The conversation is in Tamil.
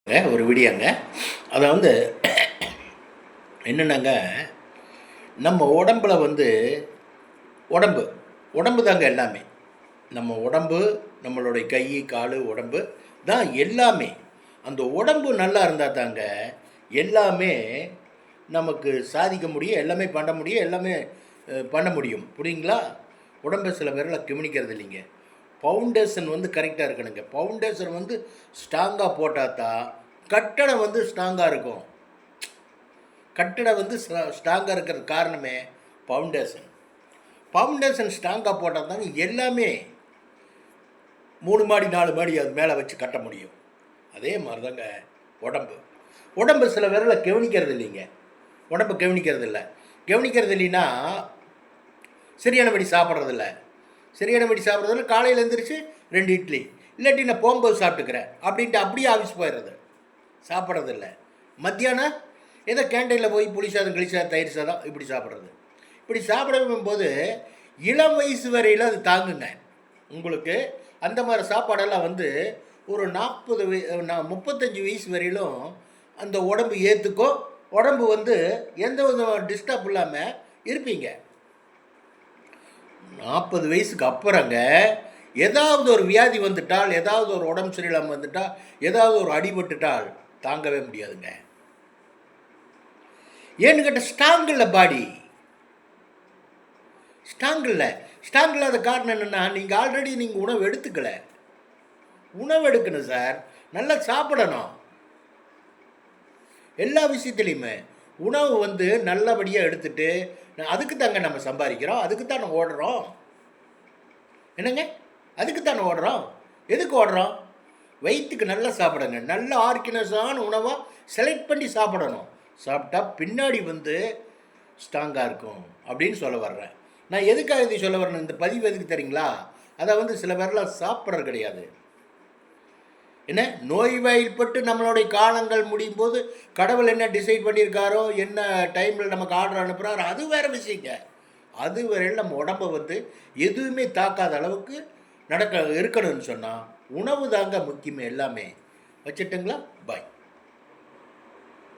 ஒரு வீடியோங்க. அதை வந்து என்னென்னாங்க, நம்ம உடம்பில் வந்து உடம்பு உடம்பு தாங்க எல்லாமே. நம்ம உடம்பு, நம்மளுடைய கை, கால், உடம்பு தான் எல்லாமே. அந்த உடம்பு நல்லா இருந்தால் தாங்க எல்லாமே நமக்கு சாதிக்க முடியும், எல்லாமே பண்ண முடியும், எல்லாமே பண்ண முடியும். புரியுங்களா? உடம்பை சில பேரில் கவனிக்கிறது இல்லைங்க. ஃபவுண்டேஷன் வந்து கரெக்டாக இருக்கணுங்க. ஃபவுண்டேஷன் வந்து ஸ்ட்ராங்காக போட்டால் தான் கட்டடம் வந்து ஸ்ட்ராங்காக இருக்கும். கட்டடம் வந்து ஸ்ட்ராங்காக இருக்கிறது காரணமே ஃபவுண்டேஷன். ஃபவுண்டேஷன் ஸ்ட்ராங்காக போட்டால் தாங்க எல்லாமே 3 மாடி 4 மாடி அது மேலே வச்சு கட்ட முடியும். அதே மாதிரி தாங்க உடம்பு. உடம்பு சில பேரில் கவனிக்கிறது இல்லைங்க. உடம்பு கவனிக்கிறது இல்லை. கவனிக்கிறது இல்லைன்னா சரியானபடி சாப்பிட்றதில்ல. சரியானபடி சாப்பிட்றதில்ல. காலையில் எழுந்திரிச்சு 2 இட்லி, இல்லாட்டி நான் போகும்போது சாப்பிட்டுக்கிறேன் அப்படின்ட்டு அப்படியே ஆஃபீஸ் போயிடுறது. சாப்பிட்றதில்ல. மத்தியானம் ஏதோ கேண்டீனில் போய் புளி சாதம், கிளி சாதம், தயிர் சாதம் இப்படி சாப்பிட்றது. இப்படி சாப்பிடும்போது இளம் வயசு வரையில் அது தாங்குங்க. உங்களுக்கு அந்த மாதிரி சாப்பாடெல்லாம் வந்து ஒரு 35 வயசு வரையிலும் அந்த உடம்பு ஏற்றுக்கும். உடம்பு வந்து எந்த வித டிஸ்டர்ப் இல்லாமல் இருப்பீங்க. 40 வயசுக்கு அப்புறங்க ஏதாவது ஒரு வியாதி வந்துட்டால், ஏதாவது ஒரு உடம்பு சரியில்லாமல் வந்துட்டால், ஏதாவது ஒரு அடிபட்டுட்டால் தாங்கவே முடியாதுங்க. ஏன்னு கேட்டால் ஸ்ட்ராங் இல்லை, பாடி ஸ்ட்ராங் இல்லை. ஸ்ட்ராங் இல்லாத காரணம் என்னென்னா, நீங்கள் ஆல்ரெடி நீங்கள் உணவு எடுத்துக்கல. உணவு எடுக்கணும் சார், நல்லா சாப்பிடணும். எல்லா விஷயத்துலையுமே உணவு வந்து நல்லபடியாக எடுத்துட்டு, அதுக்கு தாங்க நம்ம சம்பாதிக்கிறோம், அதுக்கு தான் நம்ம ஓடுறோம். என்னங்க, அதுக்கு தானே ஓடுறோம். எதுக்கு ஓடுறோம்? வயிற்றுக்கு நல்லா சாப்பிடுங்க. நல்ல ஆர்கனைஸான உணவாக செலக்ட் பண்ணி சாப்பிடணும். சாப்பிட்டா பின்னாடி வந்து ஸ்ட்ராங்காக இருக்கும் அப்படின்னு சொல்ல வர்றேன். நான் எதுக்காக இதை சொல்ல வரேன், இந்த பதிவு எதுக்கு தெரியுங்களா? அதை வந்து சில பேர்லாம் சாப்பிட்றது கிடையாது. என்ன நோய்வாய்ப்பட்டு நம்மளுடைய காலங்கள் முடியும் போது கடவுள் என்ன டிசைட் பண்ணியிருக்காரோ, என்ன டைமில் நமக்கு ஆர்டர் அனுப்புகிறாரோ அது வேறு விஷயங்க. அது வரையில் நம்ம உடம்பை வந்து எதுவுமே தாக்காத அளவுக்கு இருக்கணும்னு சொன்னால் உணவு தாங்க முக்கியமே எல்லாமே. வச்சுட்டுங்களா? பாய்.